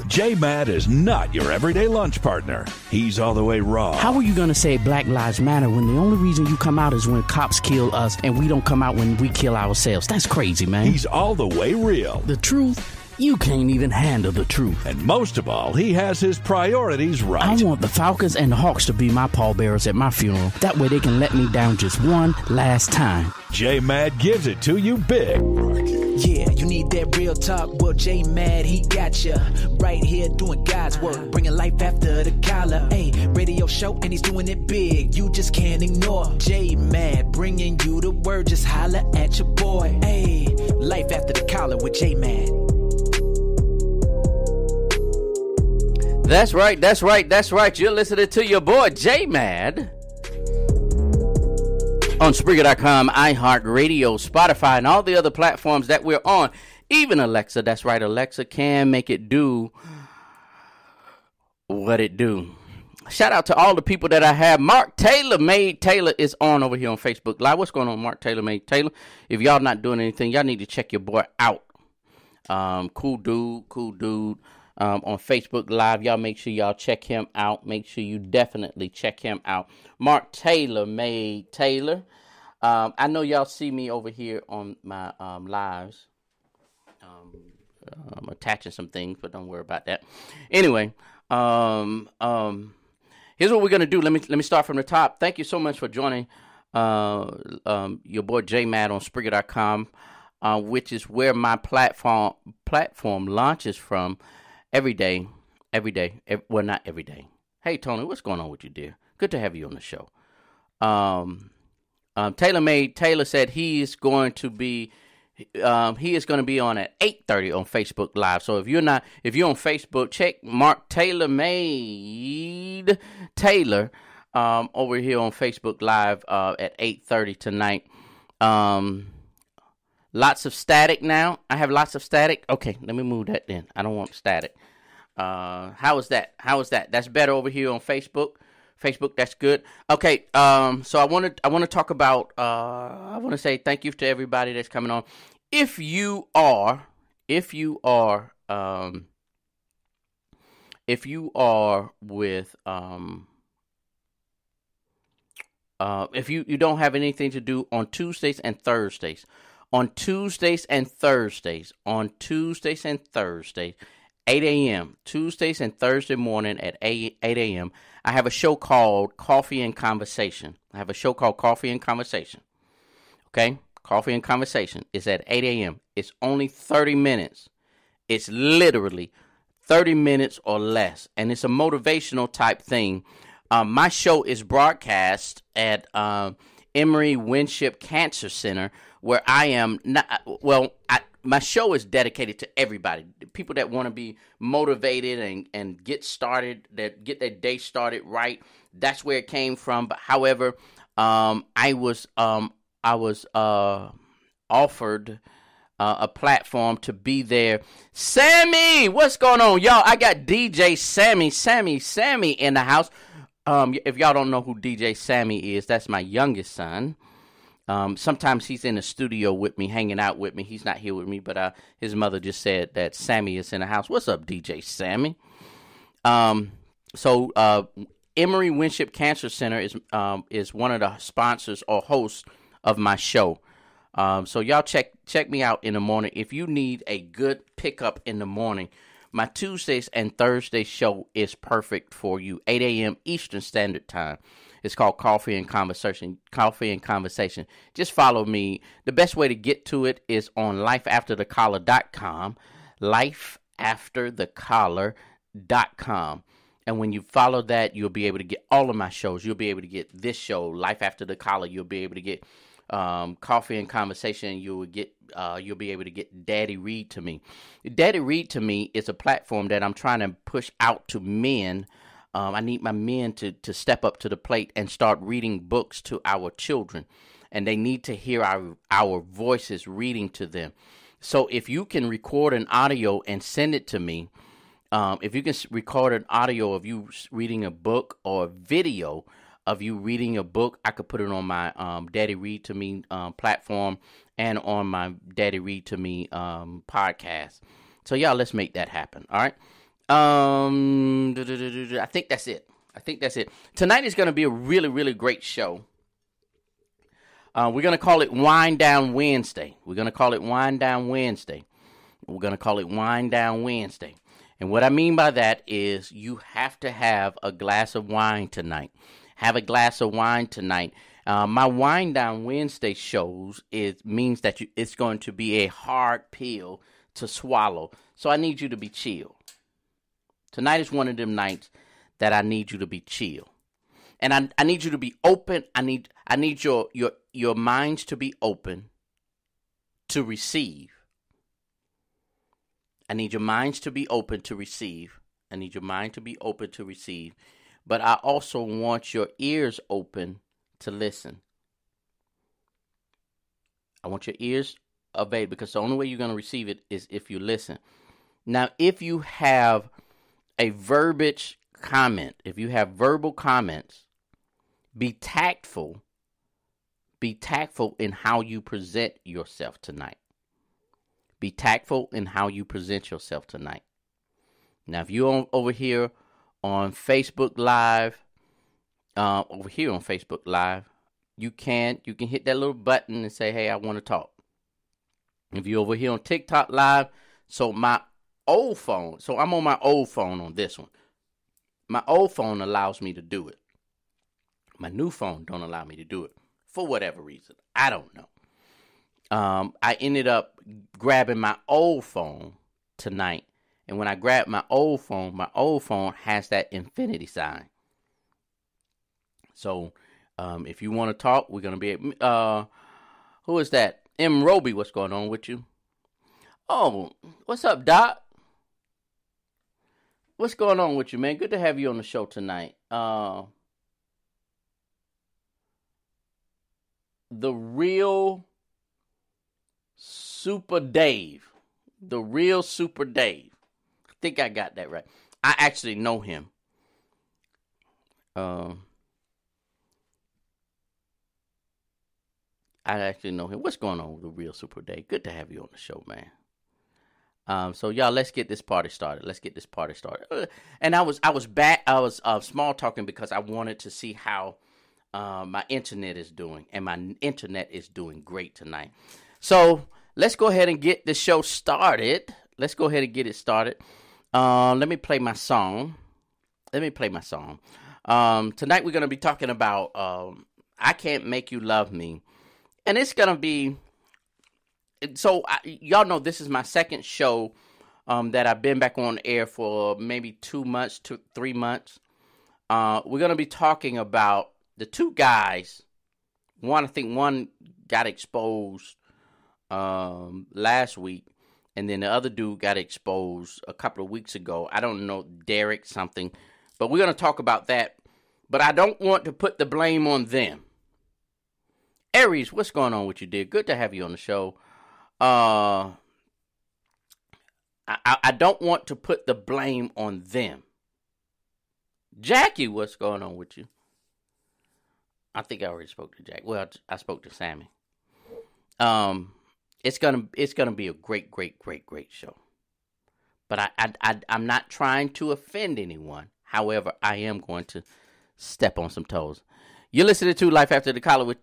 J-Mad is not your everyday lunch partner. He's all the way raw. How are you going to say Black Lives Matter when the only reason you come out is when cops kill us and we don't come out when we kill ourselves? That's crazy, man. He's all the way real. The truth? You can't even handle the truth. And most of all, he has his priorities right. I want the Falcons and the Hawks to be my pallbearers at my funeral. That way they can let me down just one last time. J-Mad gives it to you big. Yeah, you need that real talk. Well, J-Mad, he got ya. Right here doing God's work, bringing life after the collar. Hey, radio show and he's doing it big. You just can't ignore J-Mad, bringing you the word. Just holla at your boy. Hey, life after the collar with J-Mad. That's right. You're listening to your boy J-Mad on Spreaker.com, iHeartRadio, Spotify, and all the other platforms that we're on. Even Alexa, that's right, Alexa can make it do what it do. Shout out to all the people that I have. Mark Taylor Made Taylor is on over here on Facebook Live. What's going on, Mark Taylor Made Taylor? If y'all not doing anything, y'all need to check your boy out. Cool dude. On Facebook Live. Y'all make sure y'all check him out. Make sure you definitely check him out. Mark Taylor Made Taylor. I know y'all see me over here on my lives. I'm attaching some things, but don't worry about that. Anyway, here's what we're gonna do. Let me start from the top. Thank you so much for joining your boy J-Mad on Spreaker.com, which is where my platform launches from. Every day. Well, not every day. Hey, Tony, what's going on with you, dear? Good to have you on the show. Taylor said he is going to be on at 8:30 on Facebook Live. So if you're on Facebook, check Mark Taylor Made Taylor over here on Facebook Live at 8:30 tonight. Lots of static now. I have lots of static. Okay, let me move that then. I don't want static. How is that? That's better over here on Facebook. That's good. Okay. So I want to talk about. I want to say thank you to everybody that's coming on. If you are with you don't have anything to do on Tuesdays and Thursdays. On Tuesdays and Thursdays, 8 a.m., Tuesdays and Thursday morning at 8 a.m., I have a show called Coffee and Conversation. Okay? Coffee and Conversation is at 8 a.m. It's only 30 minutes. It's literally 30 minutes or less, and it's a motivational type thing. My show is broadcast at Emory Winship Cancer Center, where I am my show is dedicated to everybody, people that want to be motivated and get started, that get their day started right. That's where it came from. But however, I was offered a platform to be there. Sammy, what's going on, y'all? I got DJ Sammy in the house. If y'all don't know who DJ Sammy is, that's my youngest son. Sometimes he's in the studio with me, hanging out with me. He's not here with me, but his mother just said that Sammy is in the house. What's up, DJ Sammy? So Emory Winship Cancer Center is one of the sponsors or hosts of my show. So y'all check me out in the morning. If you need a good pickup in the morning, my Tuesdays and Thursday show is perfect for you. 8 a.m. Eastern Standard Time. It's called Coffee and Conversation. Just follow me. The best way to get to it is on lifeafterthecollar.com. Lifeafterthecollar.com. And when you follow that, you'll be able to get all of my shows. You'll be able to get this show, Life After the Collar. You'll be able to get Coffee and Conversation. You'll be able to get Daddy Read to Me. Daddy Read to Me is a platform that I'm trying to push out to men. I need my men to step up to the plate and start reading books to our children. And they need to hear our voices reading to them. So if you can record an audio and send it to me, if you can record an audio of you reading a book or a video of you reading a book, I could put it on my Daddy Read to Me platform and on my Daddy Read to Me podcast. So y'all, let's make that happen. All right. I think that's it. Tonight is going to be a really, really great show. We're going to call it Wind Down Wednesday. And what I mean by that is you have to have a glass of wine tonight. My Wind Down Wednesday shows means that it's going to be a hard pill to swallow. So I need you to be chill. Tonight is one of them nights that I need you to be chill. And I need you to be open. I need your minds to be open to receive. I need your minds to be open to receive. But I also want your ears open to listen. I want your ears obeyed, because the only way you're going to receive it is if you listen. Now, if you have a verbiage comment, if you have verbal comments, be tactful in how you present yourself tonight. Now, if you're over here on Facebook Live, you can hit that little button and say, hey, I want to talk. If you're over here on TikTok Live, I'm on my old phone on this one. My old phone allows me to do it. My new phone don't allow me to do it for whatever reason. I don't know. I ended up grabbing my old phone tonight. And when I grabbed my old phone has that infinity sign. So if you want to talk, we're going to be who is that? M. Roby, what's going on with you? Oh, what's up, Doc? What's going on with you, man? Good to have you on the show tonight. The Real Super Dave. I think I got that right. I actually know him. What's going on with The Real Super Dave? Good to have you on the show, man. So y'all, let's get this party started. And I was small talking because I wanted to see how my internet is doing, and my internet is doing great tonight. So let's go ahead and get the show started. Let me play my song. Tonight we're going to be talking about I Can't Make You Love Me. And it's going to be, y'all know this is my second show that I've been back on air for maybe 2 months to 3 months. We're going to be talking about the two guys. I think one got exposed last week, and then the other dude got exposed a couple of weeks ago. I don't know, Derek something, but we're going to talk about that. But I don't want to put the blame on them. Aries, what's going on with you, dear? Good to have you on the show. I don't want to put the blame on them. Jackie, what's going on with you? I think I already spoke to Jack. Well, I spoke to Sammy. It's gonna be a great show. But I'm not trying to offend anyone. However, I am going to step on some toes. You're listening to Life After the Collar with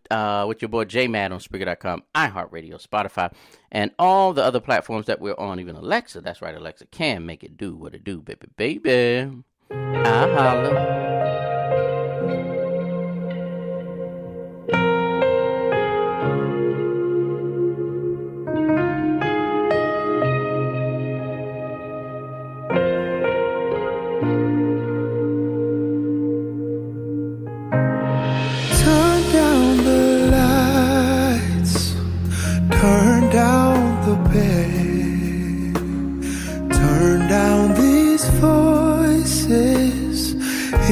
your boy J-Mad on Spreaker.com, iHeartRadio, Spotify, and all the other platforms that we're on. Even Alexa, that's right, Alexa can make it do what it do, baby. I holla.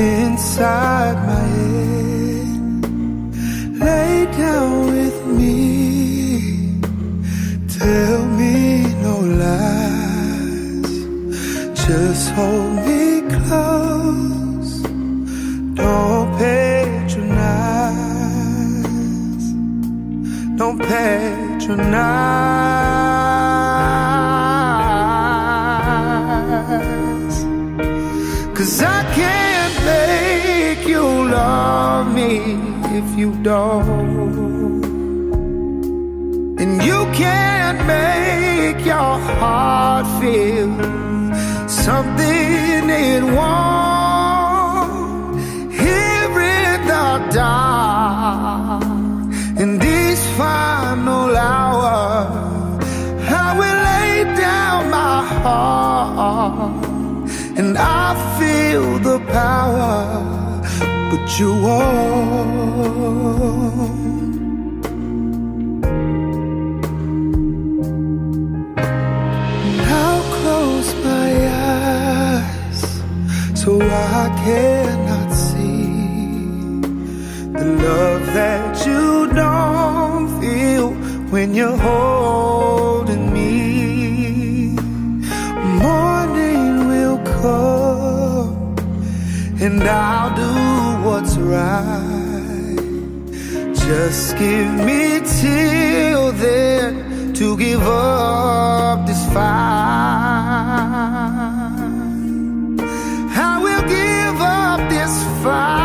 Inside my head, lay down with me, tell me no lies, just hold me close, don't patronize, don't patronize. if you don't. And you can't make your heart feel something it won't. Here in the dark, in this final hour, I will lay down my heart, and I feel the power, but you won't. I'll close my eyes so I cannot see the love that you don't feel when you're holding me. Morning will come and I'll do what's right. Just give me till then to give up this fight. I will give up this fight,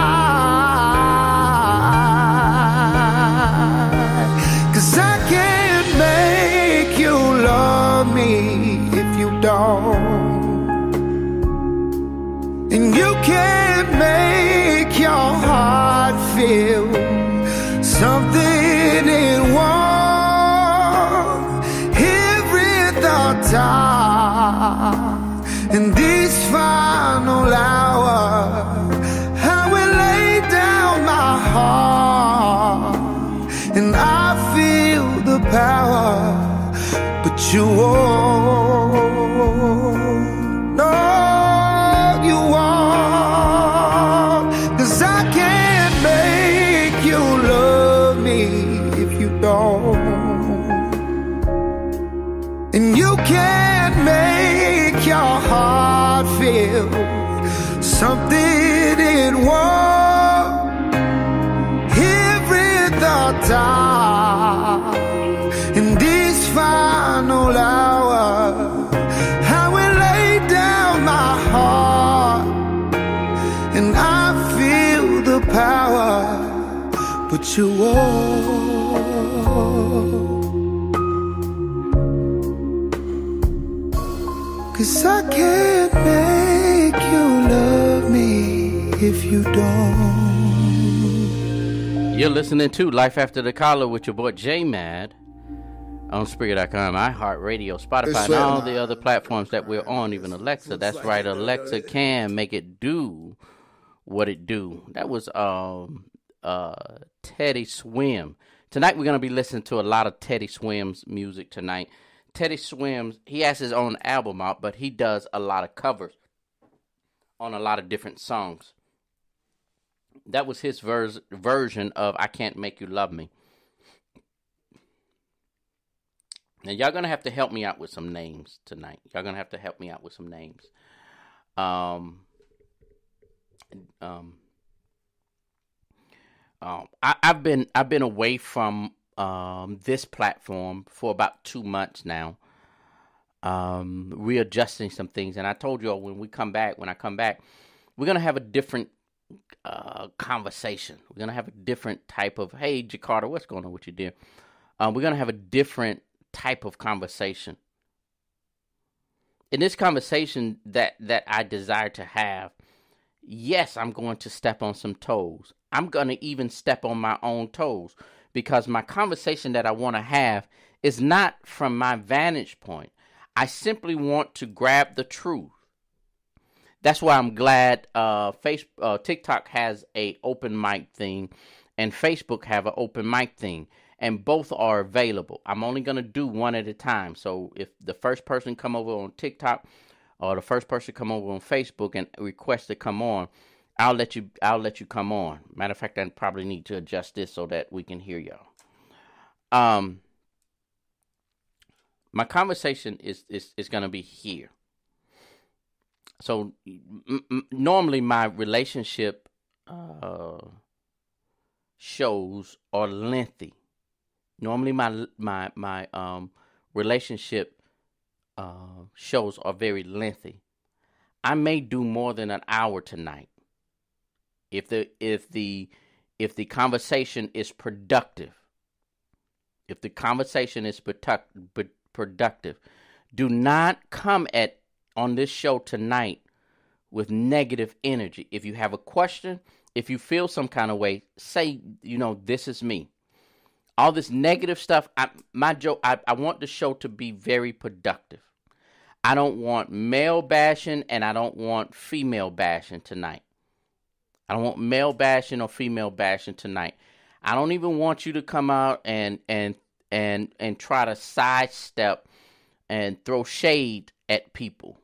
'cause I can't make you love me if you don't. And you can't make your heart feel something it won't. Here in the dark, in this final hour, I will lay down my heart, and I feel the power, but you won't. No, you won't, 'cause I can't make you love me if you don't. And you can't make your heart feel something it won't. Here in the dark, in this final hour, I will lay down my heart, and I feel the power, but you won't. 'Cause I can't make you love me if you don't. You're listening to Life After the Collar with your boy J-Mad on Spreaker.com, iHeartRadio, Spotify, and all the other platforms that we're on, even Alexa. That's right, Alexa can make it do what it do. That was Teddy Swim. Tonight we're going to be listening to a lot of Teddy Swim's music tonight. Teddy Swims, he has his own album out, but he does a lot of covers on a lot of different songs. That was his version of I Can't Make You Love Me. Now, y'all going to have to help me out with some names tonight. Y'all going to have to help me out with some names. I've been away from this platform for about 2 months now, readjusting some things. And I told you all when I come back, we're going to have a different conversation. We're going to have a different type of, hey, Jakarta, what's going on with you, dear? We're going to have a different type of conversation. In this conversation that I desire to have, yes, I'm going to step on some toes. I'm going to even step on my own toes, because my conversation that I want to have is not from my vantage point. I simply want to grab the truth. That's why I'm glad TikTok has a open mic thing and Facebook have an open mic thing, and both are available. I'm only going to do one at a time. So if the first person come over on TikTok or the first person come over on Facebook and request to come on, I'll let you come on. Matter of fact, I probably need to adjust this so that we can hear y'all. My conversation is going to be here. So normally my relationship shows are lengthy. Normally my relationship shows are very lengthy. I may do more than an hour tonight. if the conversation is productive. If the conversation is productive, do not come on this show tonight with negative energy. If you have a question, if you feel some kind of way, say, this is me. All this negative stuff, I want the show to be very productive. I don't want male bashing and I don't want female bashing tonight. I don't want male bashing or female bashing tonight. I don't even want you to come out and try to sidestep and throw shade at people.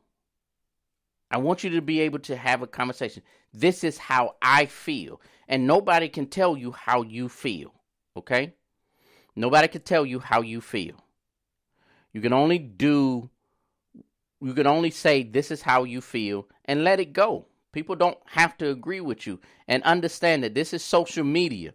I want you to be able to have a conversation. This is how I feel. And nobody can tell you how you feel. Okay? Nobody can tell you how you feel. You can only say this is how you feel and let it go. People don't have to agree with you. And understand that this is social media.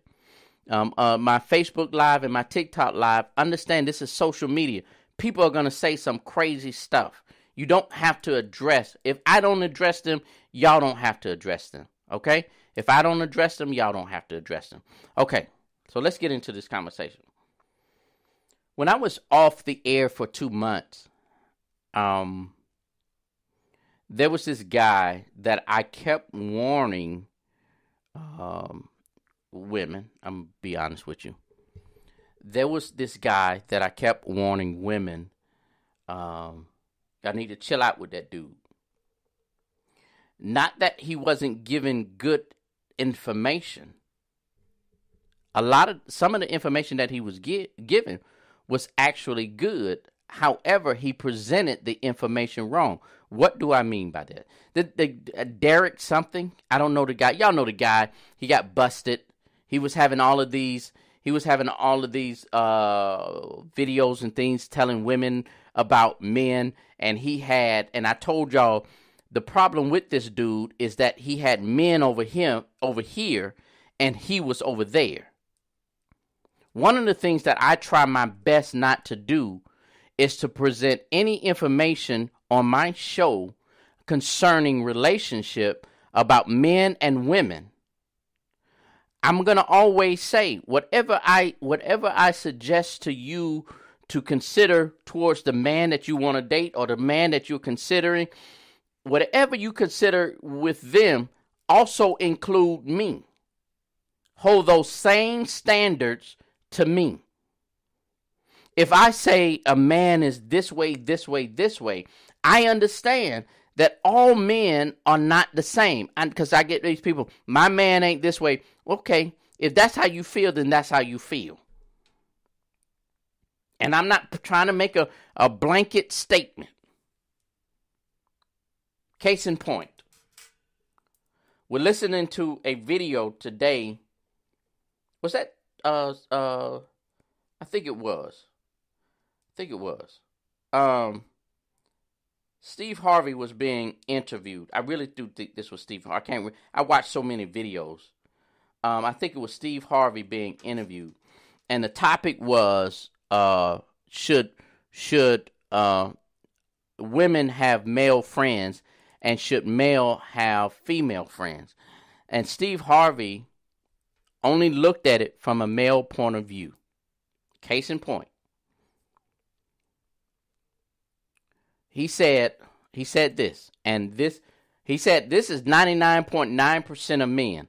My Facebook Live and my TikTok Live, understand this is social media. People are going to say some crazy stuff. You don't have to address. If I don't address them, y'all don't have to address them. Okay? If I don't address them, y'all don't have to address them. Okay, so let's get into this conversation. When I was off the air for 2 months, there was this guy that I kept warning women. I'm going to be honest with you. There was this guy that I kept warning women, I need to chill out with that dude. Not that he wasn't giving good information. Some of the information that he was giving was actually good. However, he presented the information wrong. What do I mean by that? The Derek something, I don't know the guy. Y'all know the guy. He got busted. He was having all of these videos and things telling women about men. And I told y'all, the problem with this dude is that he had men over here, and he was over there. One of the things that I try my best not to do is to present any information on my show concerning relationship about men and women. I'm going to always say whatever I suggest to you to consider towards the man that you want to date or the man that you're considering, whatever you consider with them also include me. Hold those same standards to me. If I say a man is this way, this way, this way, I understand that all men are not the same. Because I get these people, my man ain't this way. Okay, if that's how you feel, then that's how you feel. And I'm not trying to make a blanket statement. Case in point, we're listening to a video today. Was that, I think it was. Steve Harvey was being interviewed. I really do think this was Steve Harvey. I watched so many videos. I think it was Steve Harvey being interviewed. And the topic was, should women have male friends and should male have female friends? And Steve Harvey only looked at it from a male point of view. Case in point. He said this, and he said this is 99.9% of men.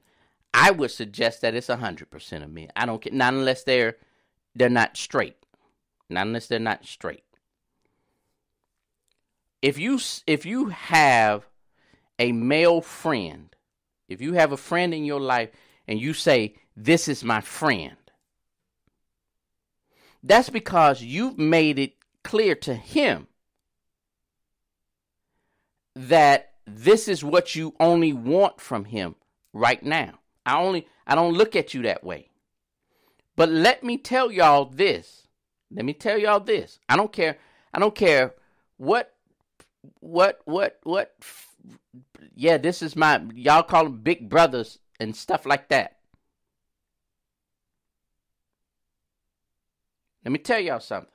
I would suggest that it's 100% of men. I don't care, not unless they're not straight. Not unless they're not straight. If you have a male friend, if you have a friend in your life and you say, this is my friend, that's because you've made it clear to him that this is what you only want from him right now. I don't look at you that way. But let me tell y'all this. I don't care what. Yeah, this is y'all call them big brothers and stuff like that. Let me tell y'all something.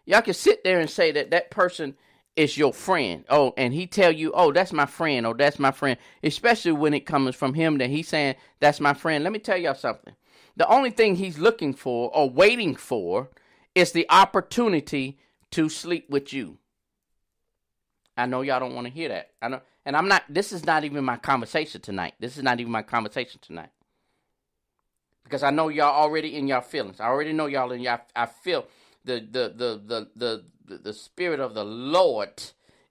Y'all can sit there and say that person is your friend. Oh, and he tell you, oh, that's my friend, or that's my friend, especially when it comes from him that he's saying, that's my friend. Let me tell y'all something. The only thing he's looking for or waiting for is the opportunity to sleep with you. I know y'all don't want to hear that. I know, and I'm not, this is not even my conversation tonight. Because I know y'all already in y'all feelings. I already know y'all in y'all. I feel the spirit of the Lord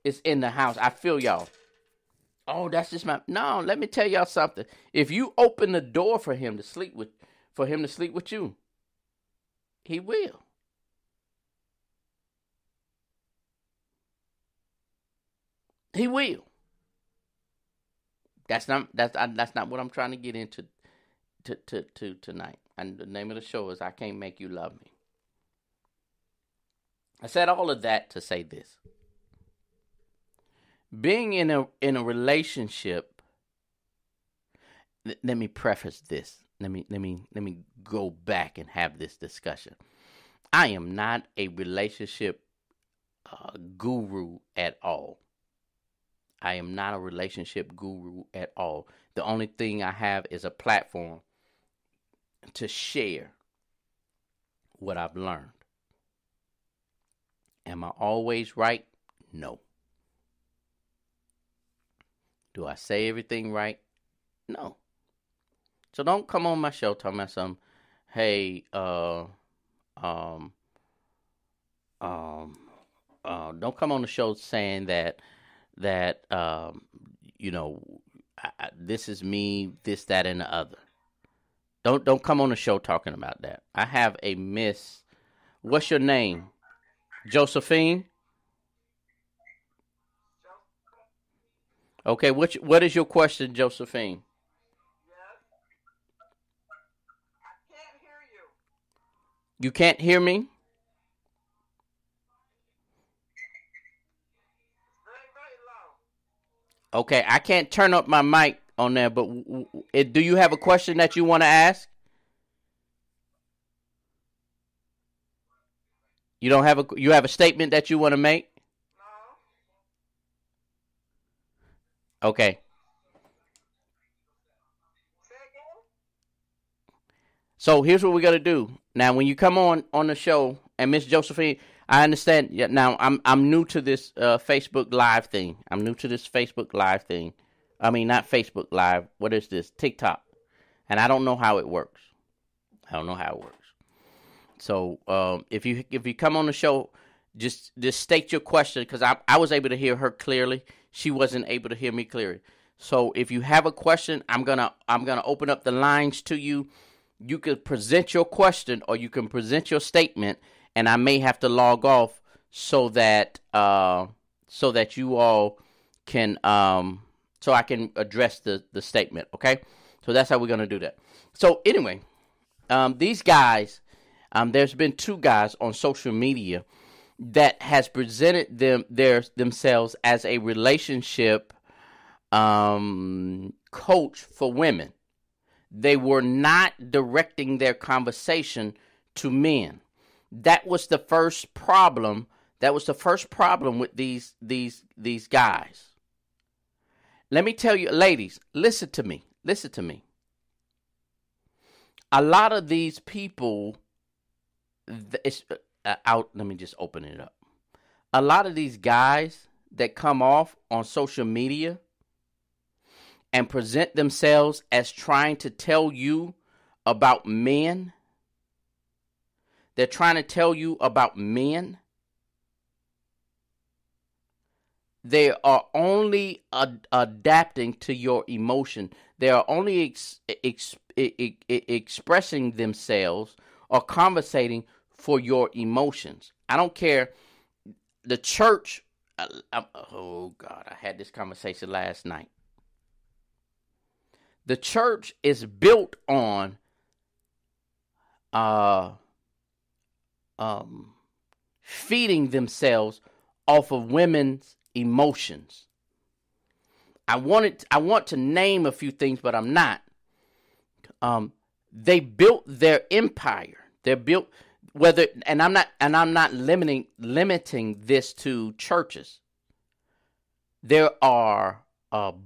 is in the house. I feel y'all. Oh, that's just my. No, let me tell y'all something. If you open the door for him to sleep with you, he will. He will. That's not what I'm trying to get into to tonight. And the name of the show is I Can't Make You Love Me. I said all of that to say this. Being in a relationship, let me preface this. Let me go back and have this discussion. I am not a relationship guru at all. I am not a relationship guru at all. The only thing I have is a platform to share what I've learned. Am I always right? No. Do I say everything right? No. So don't come on my show talking about some, hey, don't come on the show saying that this is me, this, that, and the other. Don't come on the show talking about that. I have a miss. What's your name? Josephine? Okay, what is your question, Josephine? I can't hear you. You can't hear me? Okay, I can't turn up my mic on there, but do you have a question that you want to ask? You have a statement that you want to make? No. Okay. So here's what we're gonna do. Now, when you come on the show, and Miss Josephine, I understand. Yeah, now I'm new to this Facebook Live thing. I mean, not Facebook Live. What is this? TikTok. And I don't know how it works. So if you come on the show, just state your question, because I was able to hear her clearly. She wasn't able to hear me clearly. So if you have a question, I'm gonna open up the lines to you. You could present your question or you can present your statement, and I may have to log off so that you all can so I can address the statement. Okay, so that's how we're gonna do that. So anyway, these guys, there's been two guys on social media that has presented themselves as a relationship coach for women. They were not directing their conversation to men. That was the first problem. With these guys. Let me tell you, ladies, listen to me. A lot of these people, let me just open it up. A lot of these guys that come off on social media and present themselves as trying to tell you about men. They're trying to tell you about men. They are only adapting to your emotion. They are only expressing themselves or conversating for your emotions. I don't care. The church, oh God, I had this conversation last night. The church is built on feeding themselves off of women's emotions. I want to name a few things, but I'm not. They built their empire. They're built and I'm not limiting this to churches. there are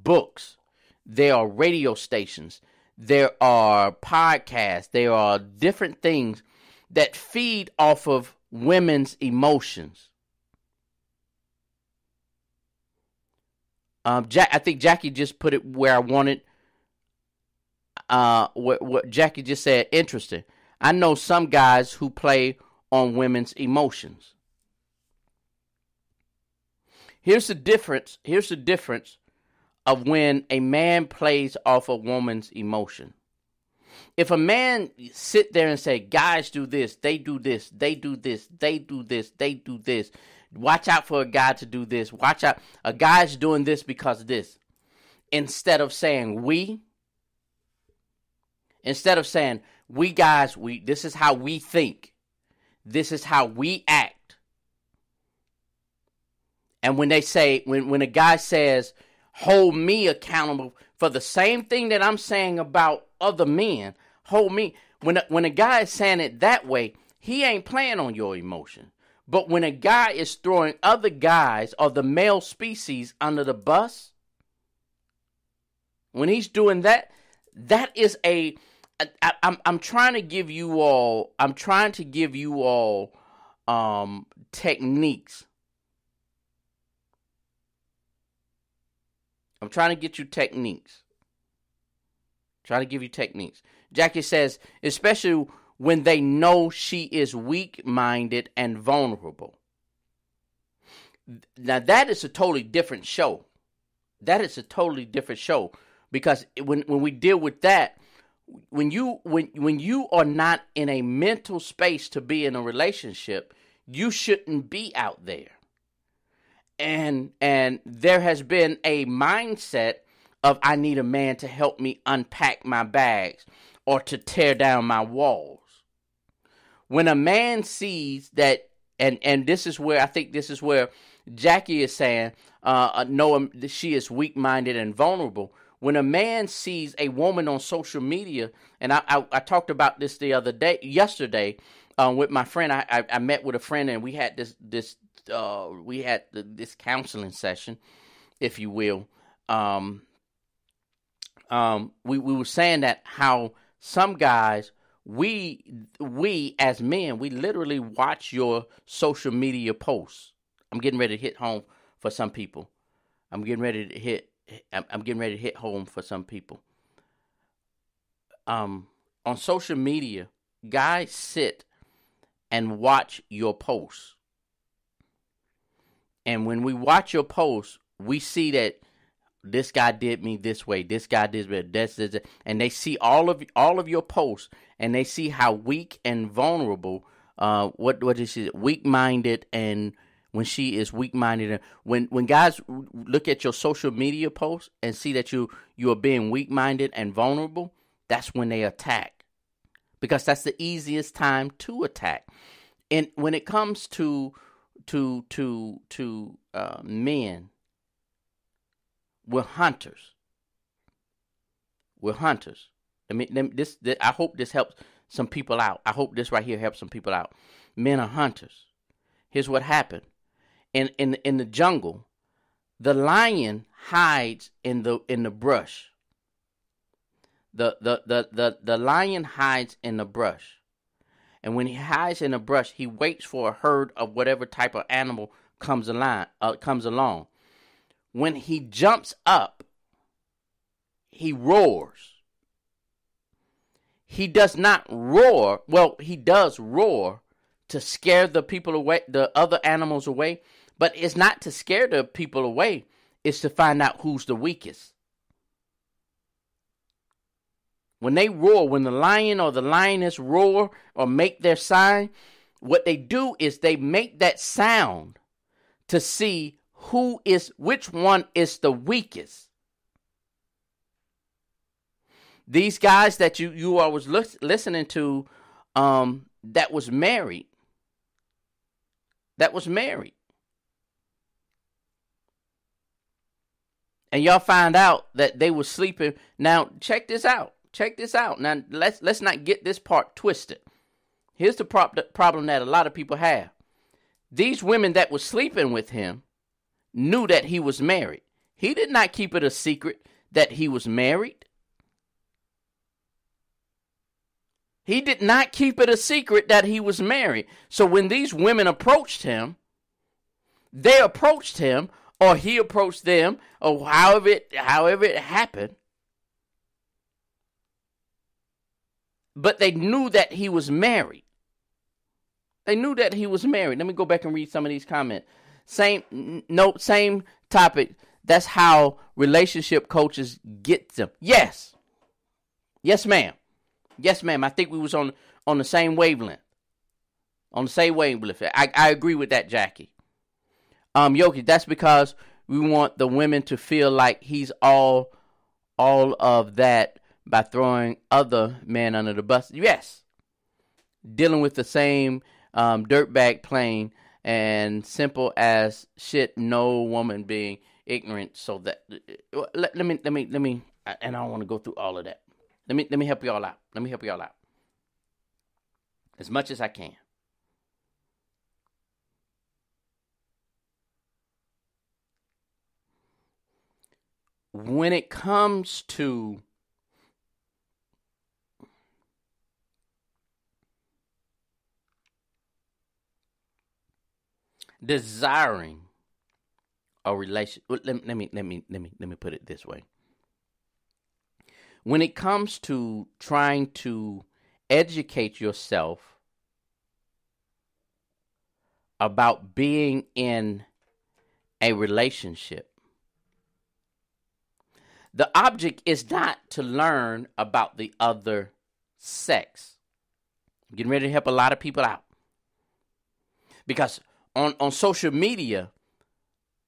books, there are radio stations, there are podcasts, there are different things that feed off of women's emotions. I think Jackie just put it where I wanted. What Jackie just said, interesting. I know some guys who play on women's emotions. Here's the difference. Here's the difference of when a man plays off a woman's emotion. If a man sit there and say, guys do this, they do this, they do this, they do this, they do this. Watch out for a guy to do this. Watch out. A guy's doing this because of this. Instead of saying we. Instead of saying we guys, this is how we think. This is how we act. And when they say, when a guy says, hold me accountable for the same thing that I'm saying about other men, hold me. When a guy is saying it that way, he ain't playing on your emotion. But when a guy is throwing other guys or the male species under the bus, when he's doing that, that is I'm trying to give you all, techniques. I'm trying to get you techniques. Trying to give you techniques. Jackie says, especially when they know she is weak-minded and vulnerable. Now that is a totally different show. That is a totally different show. Because when we deal with that, when you are not in a mental space to be in a relationship, you shouldn't be out there. And there has been a mindset of I need a man to help me unpack my bags or to tear down my walls. When a man sees that, and this is where I think this is where Jackie is saying, no, she is weak-minded and vulnerable. When a man sees a woman on social media, and I talked about this yesterday, with my friend. I met with a friend and we had this counseling session, if you will. We were saying that how some guys, we as men, we literally watch your social media posts. I'm getting ready to hit home for some people. I'm getting ready to hit home for some people. On social media, guys sit and watch your posts. And when we watch your posts, we see that this guy did me this way, this guy did me this, and they see all of your posts, and they see how weak and vulnerable, what is she, weak-minded, and when she is weak-minded, when guys look at your social media posts and see that you are being weak-minded and vulnerable, that's when they attack, because that's the easiest time to attack. And when it comes to men, we're hunters. We're hunters. I mean, I hope this helps some people out. I hope this right here helps some people out. Men are hunters. Here's what happened. In the jungle, the lion hides in the brush. The lion hides in the brush. And when he hides in the brush, he waits for a herd of whatever type of animal comes along. When he jumps up, he roars. He does not roar. Well, he does roar to scare the people away, the other animals away. But it's not to scare the people away. It's to find out who's the weakest. When they roar, when the lion or the lioness roar or make their sign, what they do is they make that sound to see which one is the weakest. These guys that you was listening to, that was married. And y'all find out that they were sleeping. Now, check this out. Now, let's not get this part twisted. Here's the problem that a lot of people have. These women that were sleeping with him knew that he was married. He did not keep it a secret that he was married. He did not keep it a secret that he was married. So when these women approached him, they approached him, or he approached them, or however it happened. But they knew that he was married. They knew that he was married. Let me go back and read some of these comments. Same topic. That's how relationship coaches get them. Yes. Yes, ma'am. Yes, ma'am. I think we was on the same wavelength. On the same wavelength. I agree with that, Jackie. Yoki, that's because we want the women to feel like he's all of that by throwing other men under the bus. Yes. Dealing with the same dirtbag plain and simple as shit, no woman being ignorant. So that let me, and I don't want to go through all of that. Let me help y'all out. Let me help y'all out as much as I can. When it comes to desiring a relation, let me put it this way. When it comes to trying to educate yourself about being in a relationship, the object is not to learn about the other sex. I'm getting ready to help a lot of people out. Because on social media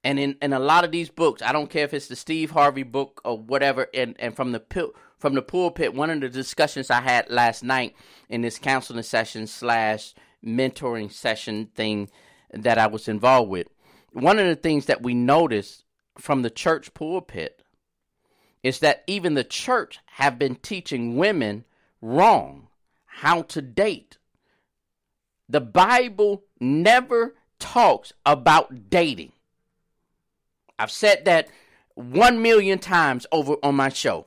and in a lot of these books, I don't care if it's the Steve Harvey book or whatever, and from the pulpit, one of the discussions I had last night in this counseling session / mentoring session thing that I was involved with, one of the things that we noticed from the church pulpit is that even the church have been teaching women wrong how to date. The Bible never talks about dating. I've said that 1 million times over on my show.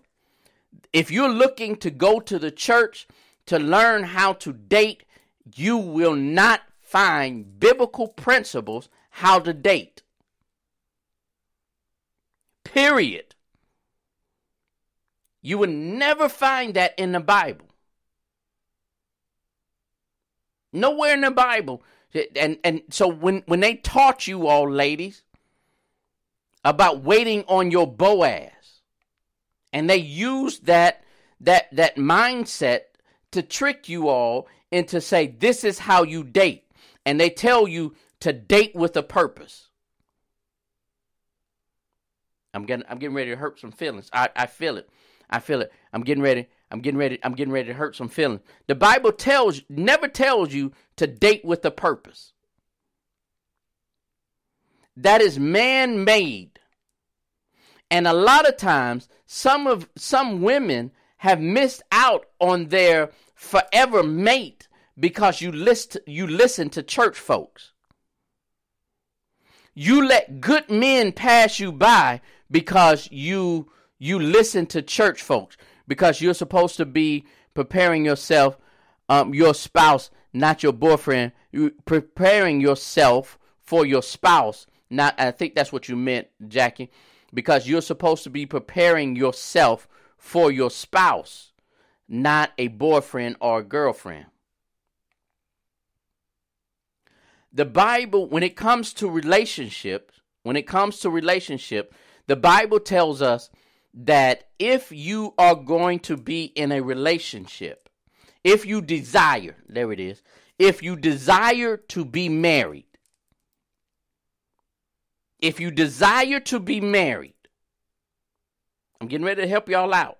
If you're looking to go to the church to learn how to date, you will not find biblical principles how to date. Period. You will never find that in the Bible. Nowhere in the Bible. And so when they taught you all, ladies, about waiting on your Boaz, and they used that mindset to trick you all into say, this is how you date. And they tell you to date with a purpose. I'm getting ready to hurt some feelings. I feel it. I'm getting ready to hurt some feelings. The Bible never tells you to date with a purpose. That is man-made. And a lot of times, some women have missed out on their forever mate because you listen to church folks. You let good men pass you by because you listen to church folks, because you're supposed to be preparing yourself, your spouse, not your boyfriend. You're preparing yourself for your spouse. Not, I think that's what you meant, Jackie, because you're supposed to be preparing yourself for your spouse, not a boyfriend or a girlfriend. The Bible, when it comes to relationships, the Bible tells us that if you are going to be in a relationship, if you desire to be married, I'm getting ready to help y'all out.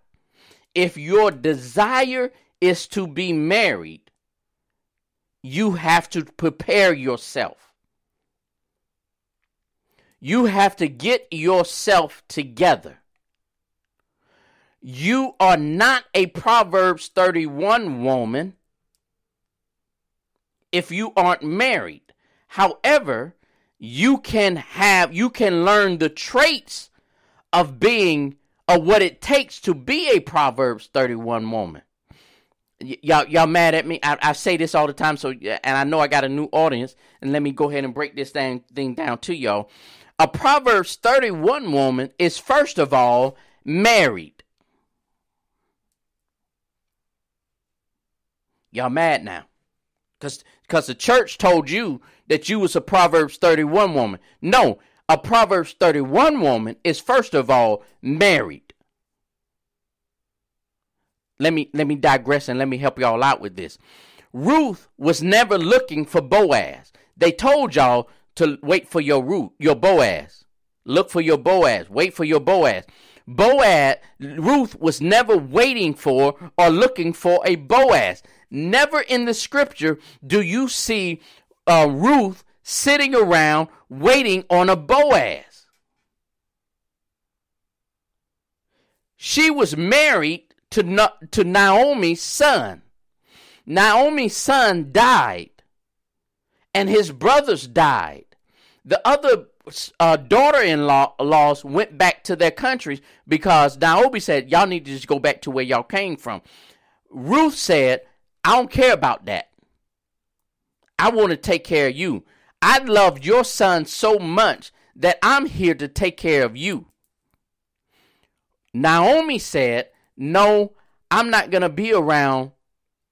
If your desire is to be married, you have to prepare yourself. You have to get yourself together. You are not a Proverbs 31 woman if you aren't married. However, you can learn the traits of what it takes to be a Proverbs 31 woman. Y'all mad at me? I say this all the time, and I know I got a new audience, and let me go ahead and break this thing down to y'all. A Proverbs 31 woman is, first of all, married. Y'all mad now? Because the church told you that you was a Proverbs 31 woman. No, a Proverbs 31 woman is, first of all, married. Let me digress and let me help y'all out with this. Ruth was never looking for Boaz. They told y'all to wait for your Boaz. Look for your Boaz. Wait for your Boaz. Ruth was never waiting for or looking for a Boaz. Never in the scripture do you see Ruth sitting around waiting on a Boaz. She was married to Naomi's son. Naomi's son died, and his brothers died. The other daughter-in-laws went back to their countries because Naomi said, y'all need to just go back to where y'all came from. Ruth said, I don't care about that. I want to take care of you. I loved your son so much that I'm here to take care of you. Naomi said, no, I'm not going to be around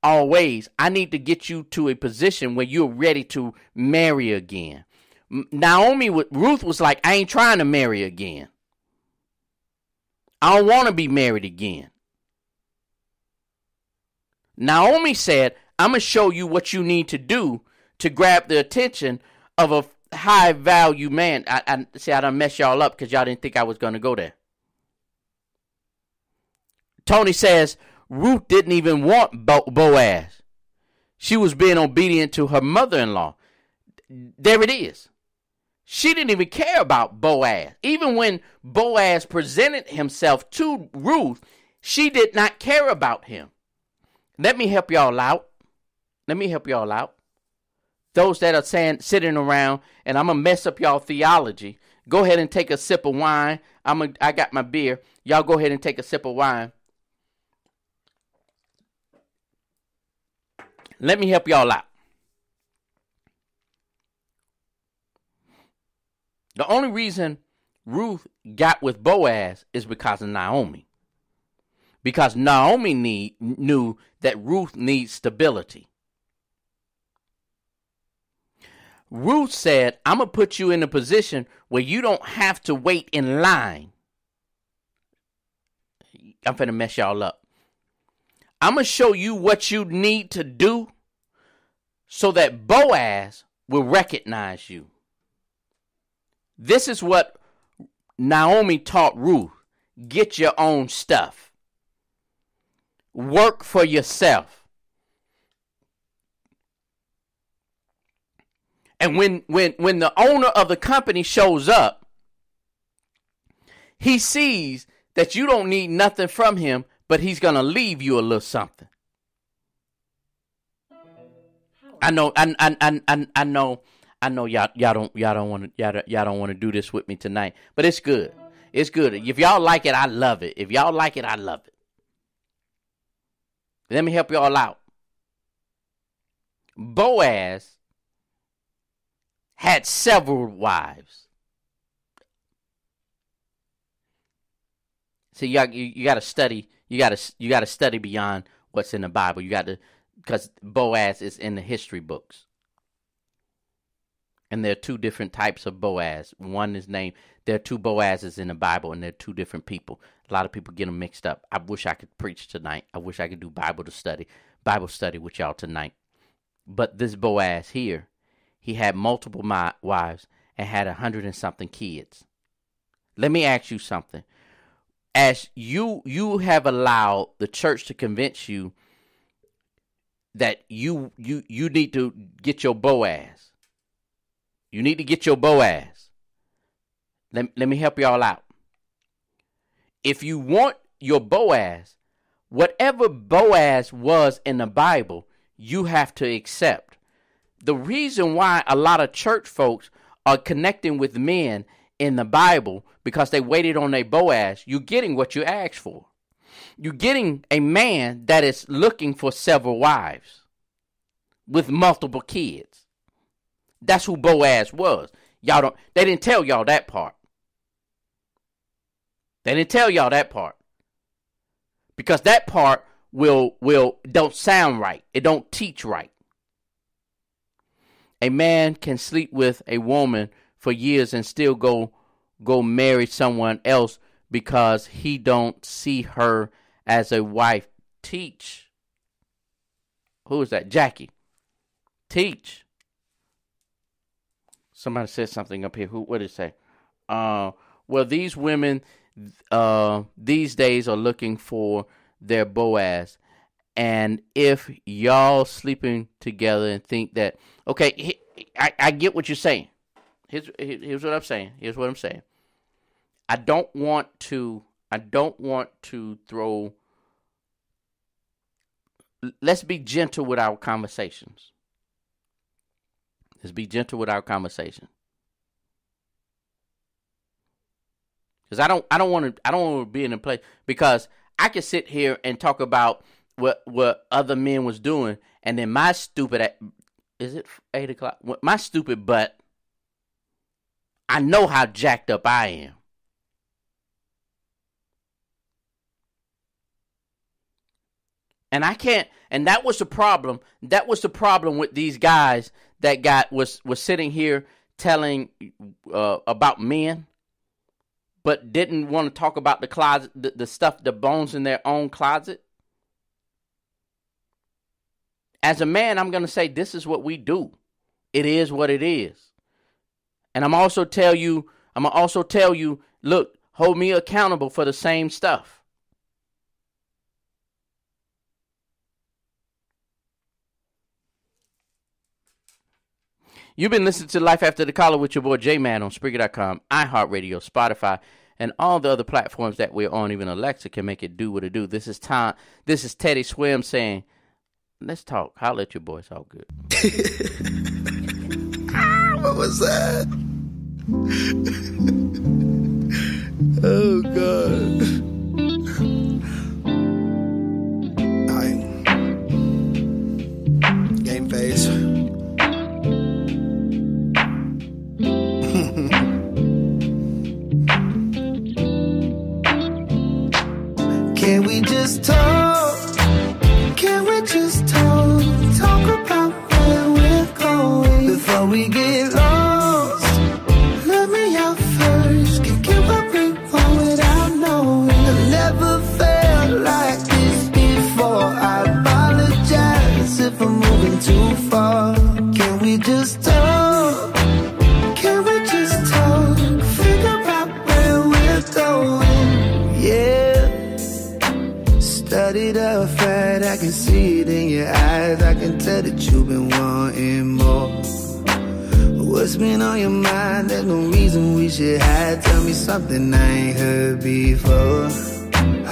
always. I need to get you to a position where you're ready to marry again. Ruth was like, I ain't trying to marry again. I don't want to be married again. Naomi said, I'm going to show you what you need to do to grab the attention of a high value man. I done messed y'all up because y'all didn't think I was going to go there. Tony says Ruth didn't even want Boaz. She was being obedient to her mother-in-law. There it is. She didn't even care about Boaz. Even when Boaz presented himself to Ruth, she did not care about him. Let me help y'all out. Those that are sitting around, and I'm going to mess up y'all theology, go ahead and take a sip of wine. I got my beer. Y'all go ahead and take a sip of wine. Let me help y'all out. The only reason Ruth got with Boaz is because of Naomi. Because Naomi knew that Ruth needs stability. Ruth said, I'm going to put you in a position where you don't have to wait in line. I'm finna mess y'all up. I'm going to show you what you need to do so that Boaz will recognize you. This is what Naomi taught Ruth. Get your own stuff. Work for yourself. And when the owner of the company shows up, he sees that you don't need nothing from him, but he's going to leave you a little something. I know y'all don't want to do this with me tonight, but it's good. It's good. If y'all like it, I love it. If y'all like it, I love it. Let me help y'all out. Boaz had several wives. See, you got to study. You got to study beyond what's in the Bible. You got to, because Boaz is in the history books. And there are two different types of Boaz. There are two Boazes in the Bible, and they're two different people. A lot of people get them mixed up. I wish I could preach tonight. I wish I could do Bible study with y'all tonight. But this Boaz here, he had multiple wives and had 100 and something kids. Let me ask you something. As you have allowed the church to convince you that you need to get your Boaz. You need to get your Boaz. Let me help y'all out. If you want your Boaz, whatever Boaz was in the Bible, you have to accept. The reason why a lot of church folks are connecting with men in the Bible, because they waited on their Boaz, you're getting what you asked for. You're getting a man that is looking for several wives with multiple kids. That's who Boaz was. They didn't tell y'all that part. They didn't tell y'all that part. Because that part don't sound right. It don't teach right. A man can sleep with a woman for years and still go marry someone else because he don't see her as a wife. Teach. Who is that? Jackie. Teach. Somebody said something up here. What did it say? Well, these women these days are looking for their Boaz. And if y'all sleeping together and think that, okay, I get what you're saying. Here's what I'm saying. Here's what I'm saying. I don't want to throw. Let's be gentle with our conversations. Let's be gentle with our conversation. Because I don't want to be in a place, because I can sit here and talk about what other men was doing, and then my stupid, is it 8 o'clock? My stupid butt, I know how jacked up I am. And I can't, and that was the problem. That was the problem with these guys that was sitting here telling about men, but didn't want to talk about the closet, the stuff, the bones in their own closet. As a man, I'm going to say this is what we do. It is what it is. And I'm also tell you, look, hold me accountable for the same stuff. You've been listening to Life After the Collar with your boy J-Man on Spreaker.com, iHeartRadio, Spotify, and all the other platforms that we're on. Even Alexa can make it do what it do. This is Teddy Swim saying, let's talk. Holla at your boy. It's all good. What was that? Oh, God. Game phase. Can we just talk? Can we just talk? Talk about where we're going before we get lost. Let me out first. Can give up one without knowing. I've never felt like this before. I apologize if I'm moving too far. Can we just talk? Can we just talk? Figure out where we're going. Yeah. Studied up right, I can see it in your eyes. I can tell that you've been wanting more. What's been on your mind? There's no reason we should hide. Tell me something I ain't heard before.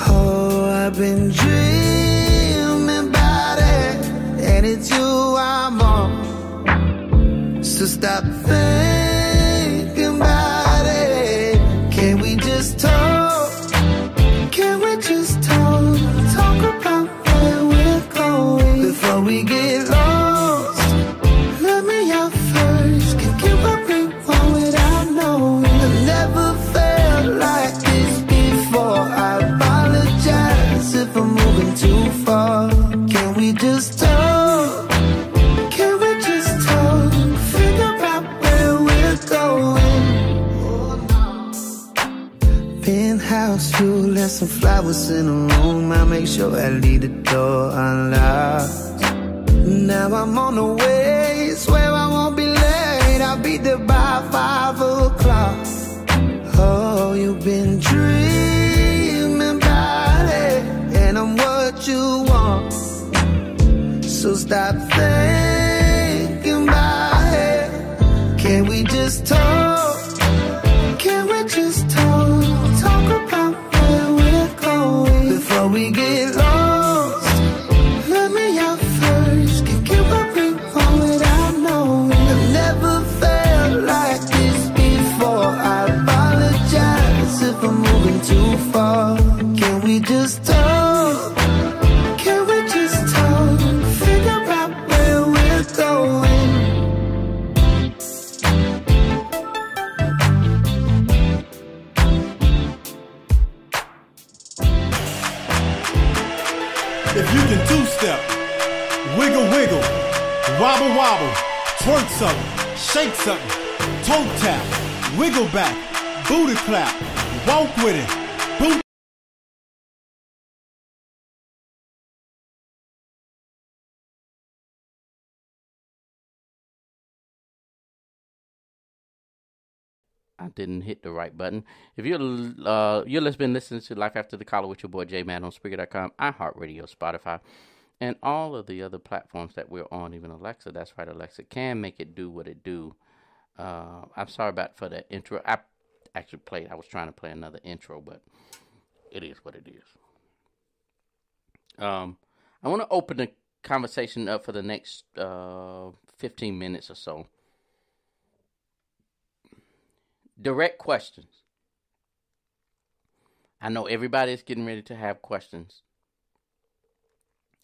Oh, I've been dreaming about it, and it's you I'm on. So stop thinking about it. Can we just talk? Can we just talk? Talk about where we're going before we get lost. Let me out first. Can give up one without knowing. I've never felt like this before. I apologize if I'm moving too far. Can we just talk? Can we just talk? Figure out where we're going. Penthouse view, left some flowers in the room. I make sure I leave the door unlocked. Now I'm on the way, swear I won't be late. I'll be there by 5 o'clock. Oh, you've been dreaming about it, and I'm what you want. So stop thinking about it. Can we just talk? Can we just talk? Talk about where we're going before we get lost. Let me out first. Can give up one without knowing. I've never felt like this before. I going too far. Can we just talk? Can we just talk? Figure out where we're going. If you can two-step, wiggle, wiggle, wobble, wobble, twerk something, shake something, toe tap, wiggle back, booty clap, walk with it, boot. I didn't hit the right button. If you're been listening to Life After the Collar with your boy J Man on Spreaker.com, iHeartRadio, Spotify, and all of the other platforms that we're on, even Alexa. That's right, Alexa can make it do what it do. I'm sorry for that intro. I was trying to play another intro, but it is what it is. I want to open the conversation up for the next 15 minutes or so. Direct questions. I know everybody's getting ready to have questions.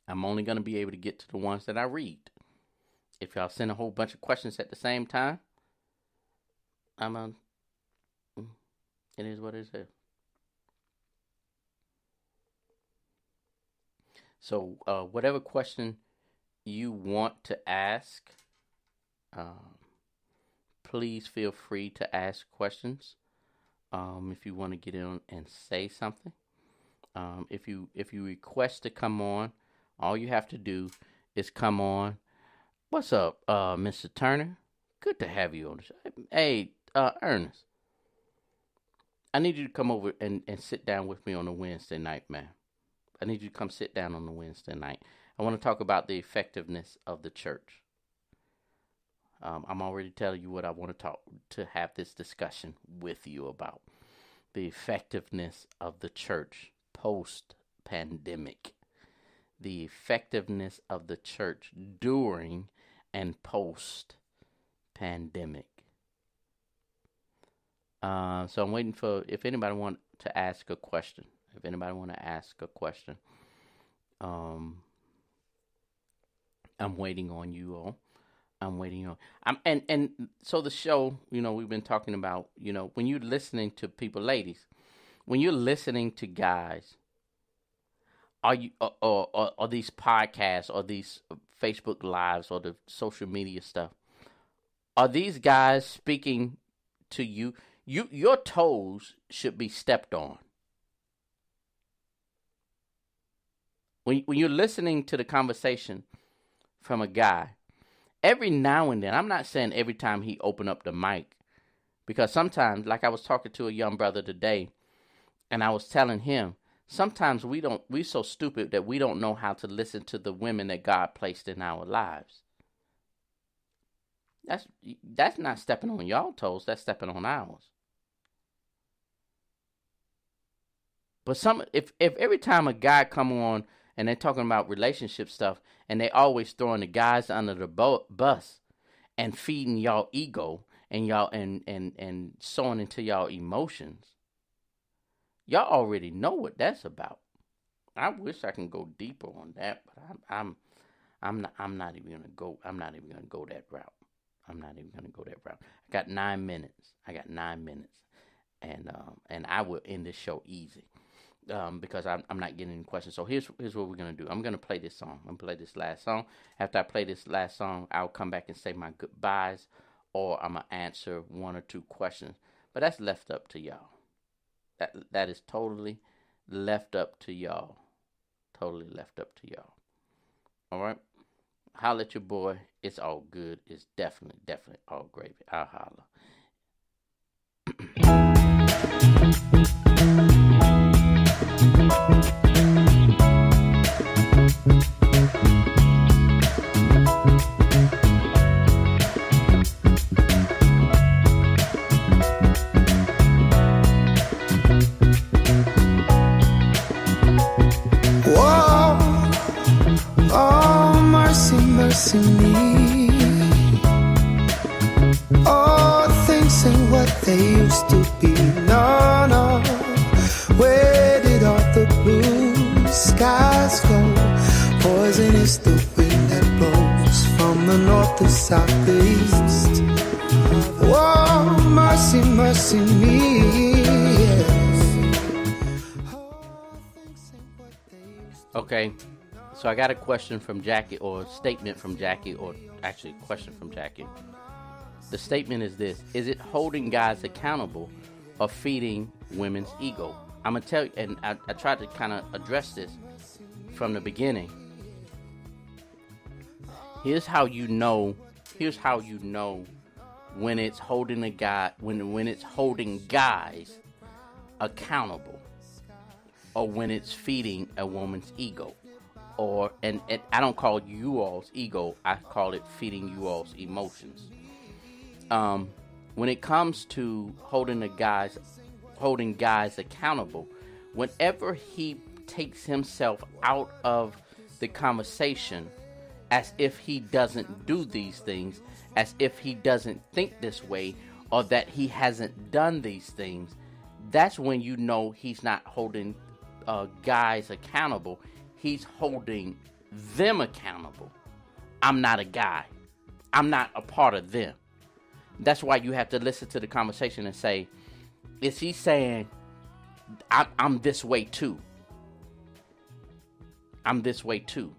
I'm only going to be able to get to the ones that I read. If y'all send a whole bunch of questions at the same time, it is what it is. So, whatever question you want to ask, please feel free to ask questions. If you want to get in and say something, if you request to come on, all you have to do is come on. What's up, Mr. Turner? Good to have you on the show. Hey, Ernest, I need you to come over and sit down with me on a Wednesday night, man. I need you to come sit down on the Wednesday night. I want to talk about the effectiveness of the church. I'm already telling you what I want to have this discussion with you about. The effectiveness of the church post-pandemic. The effectiveness of the church during and post-pandemic. So I'm waiting for, if anybody want to ask a question. I'm waiting on you all. So the show, we've been talking about, when you're listening to people, ladies, when you're listening to guys, are you, or these podcasts, or these Facebook Lives, or the social media stuff, are these guys speaking to you? Your toes should be stepped on. When you're listening to the conversation from a guy, every now and then, I'm not saying every time he open up the mic, because sometimes, like I was talking to a young brother today, and I was telling him, sometimes we're so stupid that we don't know how to listen to the women that God placed in our lives. That's not stepping on y'all toes, that's stepping on ours. But if every time a guy come on and they're talking about relationship stuff, and they always throwing the guys under the bus and feeding y'all ego and y'all and sowing into y'all emotions, y'all already know what that's about. I wish I can go deeper on that, but I'm not even gonna go that route. I got 9 minutes. And I will end this show easy. Because I'm not getting any questions. So here's what we're going to do. I'm going to play this song. I'm going to play this last song. After I play this last song, I'll come back and say my goodbyes, or I'm going to answer one or two questions. But that's left up to y'all. That is totally left up to y'all. Totally left up to y'all. All right? Holla at your boy. It's all good. It's definitely all gravy. I'll holla. Whoa, oh, mercy, mercy me. Oh, thank southeast. Oh, mercy, mercy me. Okay, so I got a question from Jackie, or a statement from Jackie, or actually a question from Jackie. The statement is this: is it holding guys accountable or feeding women's ego? I'm going to tell you, and I tried to kind of address this from the beginning. Here's how you know when it's holding a guy, when it's holding guys accountable, or when it's feeding a woman's ego. Or and I don't call it you all's ego, I call it feeding you all's emotions. When it comes to holding guys accountable, whenever he takes himself out of the conversation, as if he doesn't do these things, as if he doesn't think this way, or that he hasn't done these things, that's when you know he's not holding guys accountable. He's holding them accountable. I'm not a guy. I'm not a part of them. That's why you have to listen to the conversation and say, is he saying, I'm this way too? I'm this way too.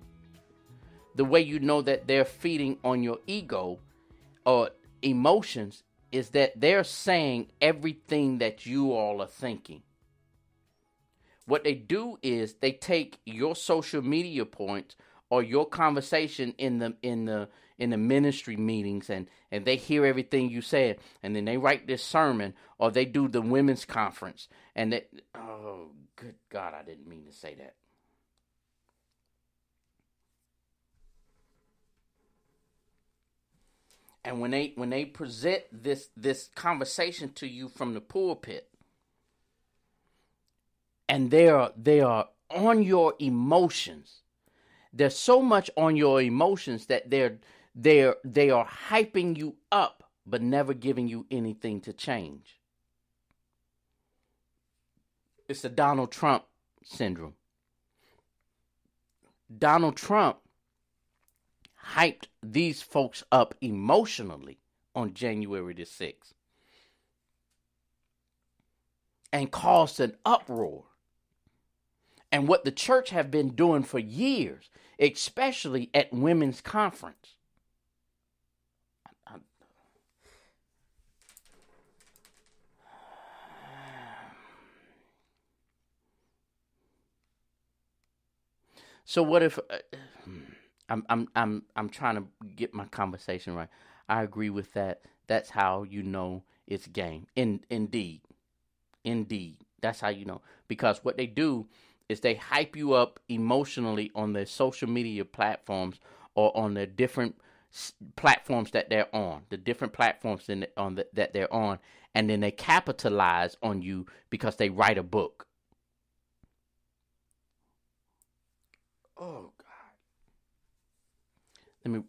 The way you know that they're feeding on your ego or emotions is that they're saying everything that you all are thinking. What they do is they take your social media points or your conversation in the ministry meetings, and they hear everything you said, and then they write this sermon, or they do the women's conference, and they, oh good God, I didn't mean to say that. And when they present this conversation to you from the pulpit, and they are on your emotions. They're so much on your emotions that they are hyping you up, but never giving you anything to change. It's the Donald Trump syndrome. Donald Trump hyped these folks up emotionally on January the 6th and caused an uproar. And what the church have been doing for years, especially at women's conference. So what if I'm trying to get my conversation right. I agree with that. That's how you know it's game. Indeed. That's how you know. Because what they do is they hype you up emotionally on their social media platforms or on their different platforms that they're on, the different platforms that they're on, and then they capitalize on you because they write a book. Oh God.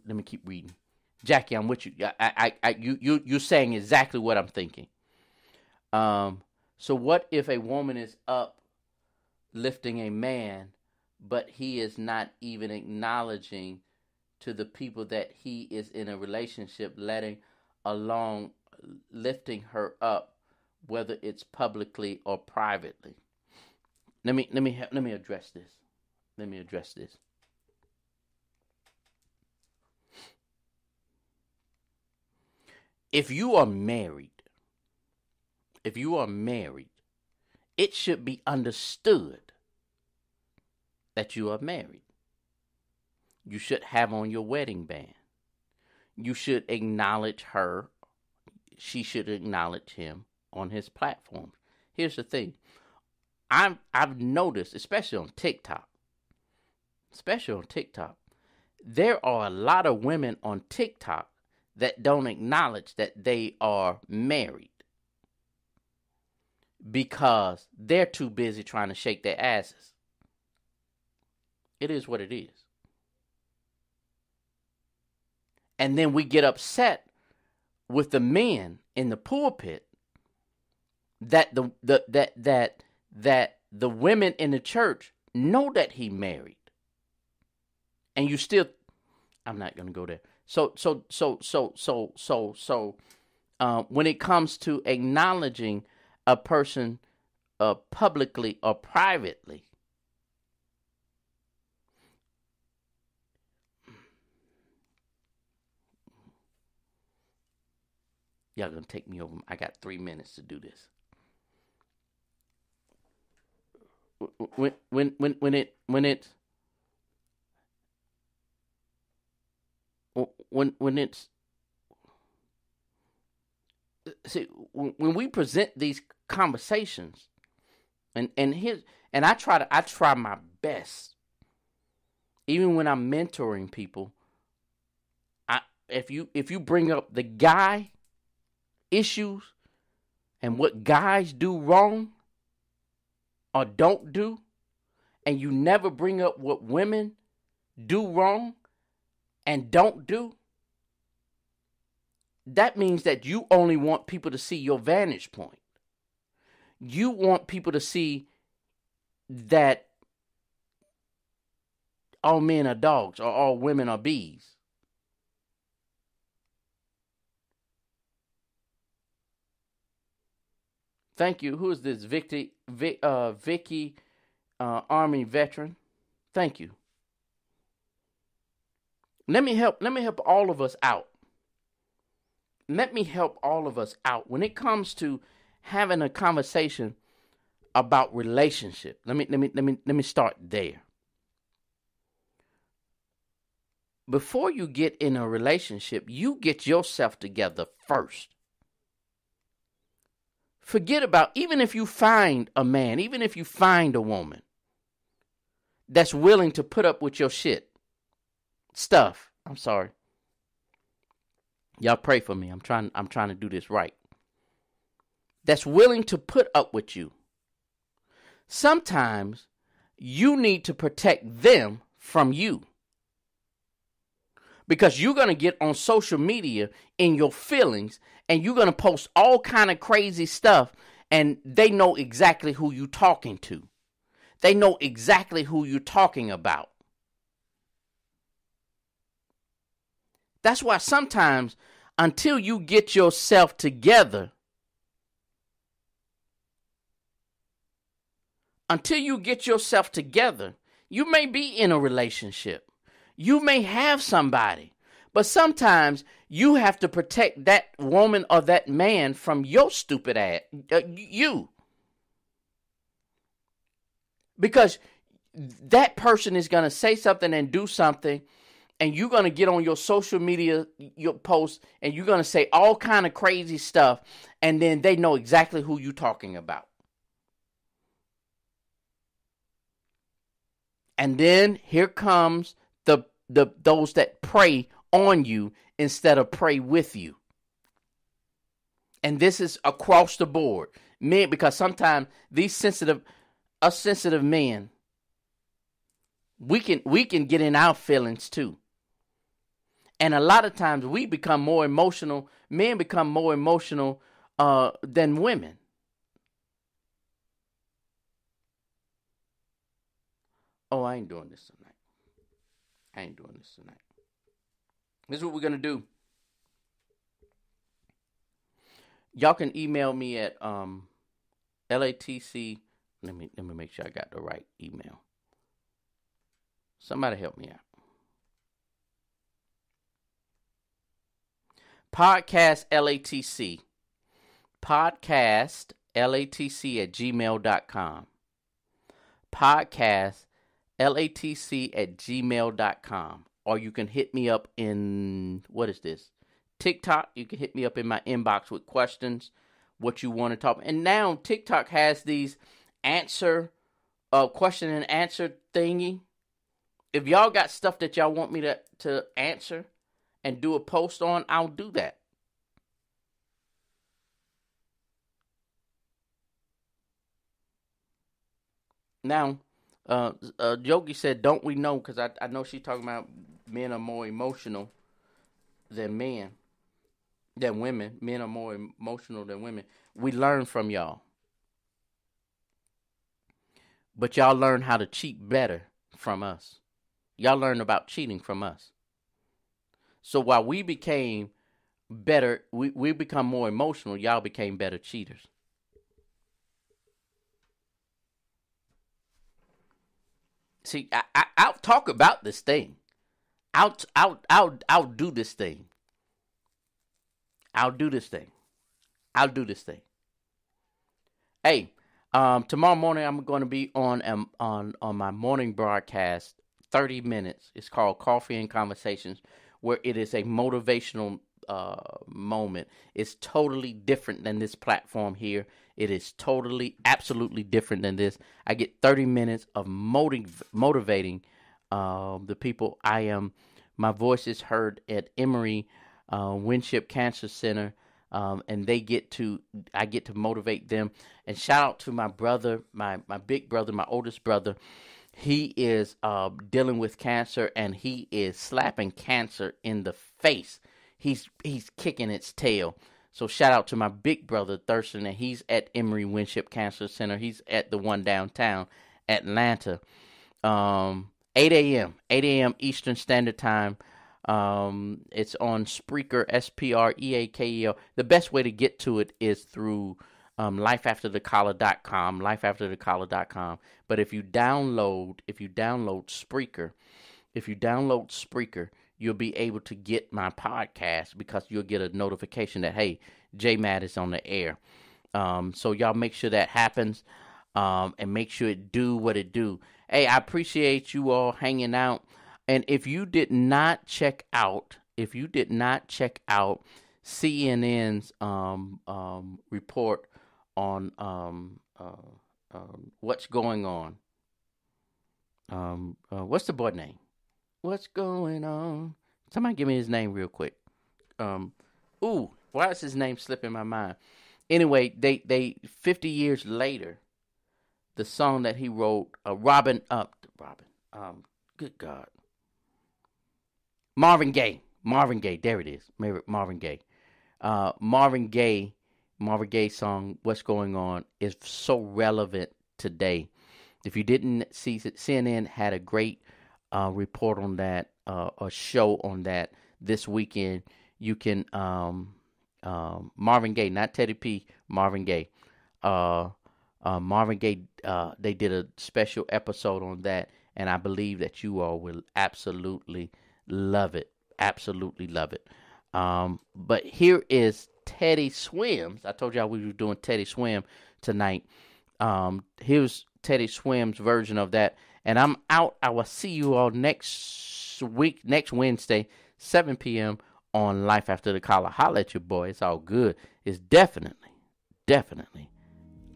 Let me keep reading. Jackie, I'm with you. You're saying exactly what I'm thinking. So what if a woman is uplifting a man, but he is not even acknowledging to the people that he is in a relationship, letting alone lifting her up, whether it's publicly or privately? Let me address this. Let me address this. If you are married, it should be understood that you are married. You should have on your wedding band. You should acknowledge her. She should acknowledge him on his platform. Here's the thing. I've noticed, especially on TikTok, there are a lot of women on TikTok that don't acknowledge that they are married because they're too busy trying to shake their asses. It is what it is. And then we get upset with the men in the pulpit that the women in the church know that he married. And you still, I'm not going to go there. When it comes to acknowledging a person publicly or privately, y'all gonna take me over. I got 3 minutes to do this. When we present these conversations, and I try my best, even when I'm mentoring people. If you bring up the guy issues and what guys do wrong or don't do, and you never bring up what women do wrong and don't do, that means that you only want people to see your vantage point. You want people to see that all men are dogs or all women are bees. Thank you. Who is this? Vicky, Army veteran. Thank you. Let me help all of us out. Let me help all of us out when it comes to having a conversation about relationship. Let me start there. Before you get in a relationship, you get yourself together first. Forget about, even if you find a man, even if you find a woman that's willing to put up with your stuff. I'm sorry. Y'all pray for me. I'm trying to do this right. That's willing to put up with you. Sometimes you need to protect them from you. Because you're going to get on social media in your feelings and you're going to post all kind of crazy stuff, and they know exactly who you're talking to. They know exactly who you're talking about. That's why sometimes until you get yourself together, you may be in a relationship. You may have somebody, but sometimes you have to protect that woman or that man from your stupid ass, you. Because that person is going to say something and do something, and you're going to get on your social media, your post, and you're going to say all kind of crazy stuff, and then they know exactly who you're talking about. And then here comes those that prey on you instead of pray with you. And this is across the board. Men, because sometimes us sensitive men, we can get in our feelings too. And a lot of times we become more emotional, men become more emotional than women. Oh, I ain't doing this tonight. This is what we're going to do. Y'all can email me at LATC. Let me make sure I got the right email. Somebody help me out. Podcast LATC. Podcast LATC at gmail.com. Podcast LATC at gmail.com. Or you can hit me up in, what is this? TikTok. You can hit me up in my inbox with questions, what you want to talk. And now TikTok has these question and answer thingy. If y'all got stuff that y'all want me to answer and do a post on, I'll do that. Now, Yogi said, don't we know, because I know she's talking about men are more emotional than women. Men are more emotional than women. We learn from y'all. But y'all learn how to cheat better from us. Y'all learn about cheating from us. So while we became better, we become more emotional, y'all became better cheaters. See, I'll talk about this thing. I'll do this thing. I'll do this thing. I'll do this thing. Hey, tomorrow morning I'm going to be on my morning broadcast, 30 minutes. It's called Coffee and Conversations, where it is a motivational moment. It's totally different than this platform here. It is totally, absolutely different than this. I get 30 minutes of motivating the people. My voice is heard at Emory Winship Cancer Center, and I get to motivate them. And shout out to my brother, my big brother, my oldest brother. He is dealing with cancer, and he is slapping cancer in the face. He's kicking its tail. So shout out to my big brother Thurston, and he's at Emory Winship Cancer Center. He's at the one downtown Atlanta. 8 a.m. Eastern Standard Time. It's on Spreaker, Spreakel. The best way to get to it is through lifeafterthecollar.com, lifeafterthecollar.com. But if you download Spreaker, you'll be able to get my podcast, because you'll get a notification that, hey, J-Matt is on the air. So y'all make sure that happens, and make sure it do what it do. Hey, I appreciate you all hanging out. And if you did not check out CNN's report on what's going on, what's the boy name? What's going on? Somebody give me his name real quick. Why is his name slipping my mind? Anyway, they 50 years later, the song that he wrote, Robin, good God. Marvin Gaye, there it is. Marvin Gaye. Marvin Gaye song, What's Going On, is so relevant today. If you didn't see it, CNN had a great report on that, a show on that this weekend. You can, Marvin Gaye, not Teddy P, Marvin Gaye. Marvin Gaye, they did a special episode on that, and I believe that you all will absolutely love it. Absolutely love it. But here is Teddy Swims. I told y'all we were doing Teddy Swim tonight. Here's Teddy Swim's version of that. And I'm out. I will see you all next Wednesday, 7 p.m. on Life After the Collar. Holla at your boy. It's all good. It's definitely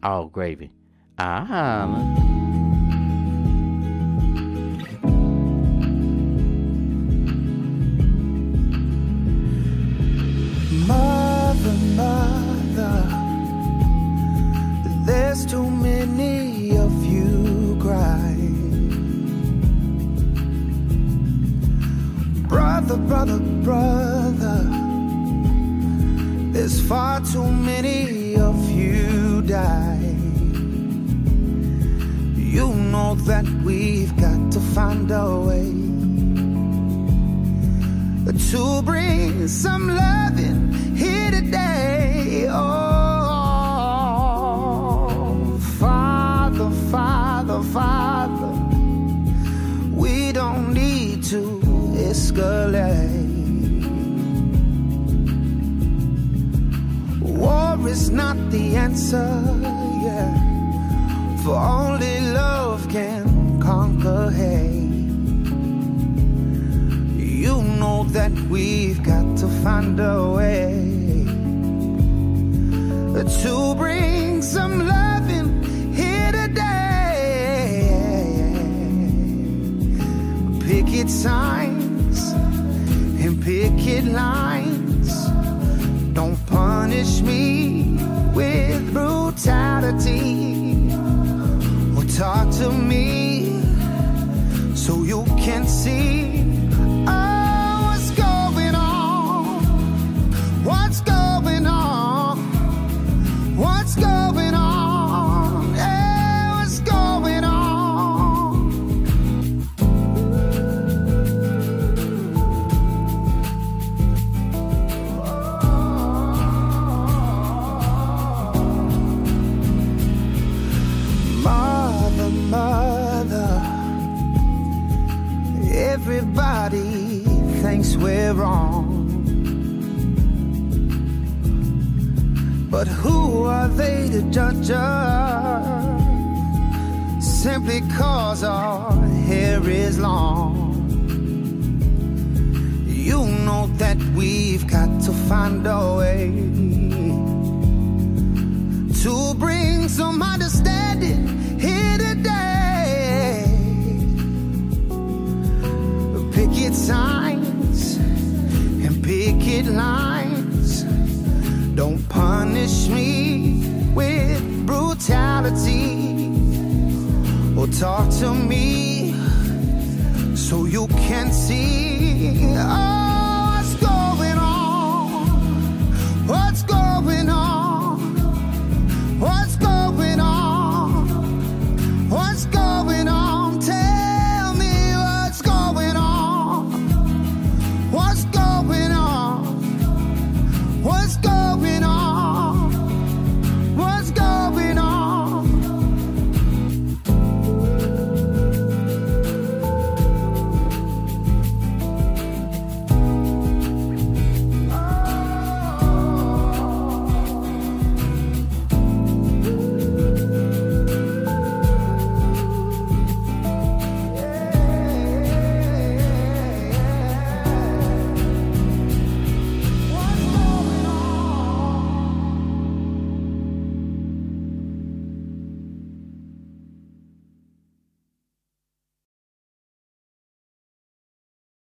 all gravy. Mother, there's too many of you crying. Brother, there's far too many of you dying. You know that we've got to find a way to bring some loving here today. Oh, Father, we don't need to escalate. War is not the answer, yeah, for only love can conquer hate. You know that we've got to find a way to bring some loving here today. Picket signs and picket lines, don't punish me with brutality, or talk to me so you can see what's going on. What's going on? What's going on? Yeah, what's going on? thinks we're wrong. But who are they to judge us? Simply 'cause our hair is long. You know that we've got to find a way to bring some understanding here today. Picket signs and picket lines. Don't punish me with brutality, or talk to me so you can see what's going on. What's going on?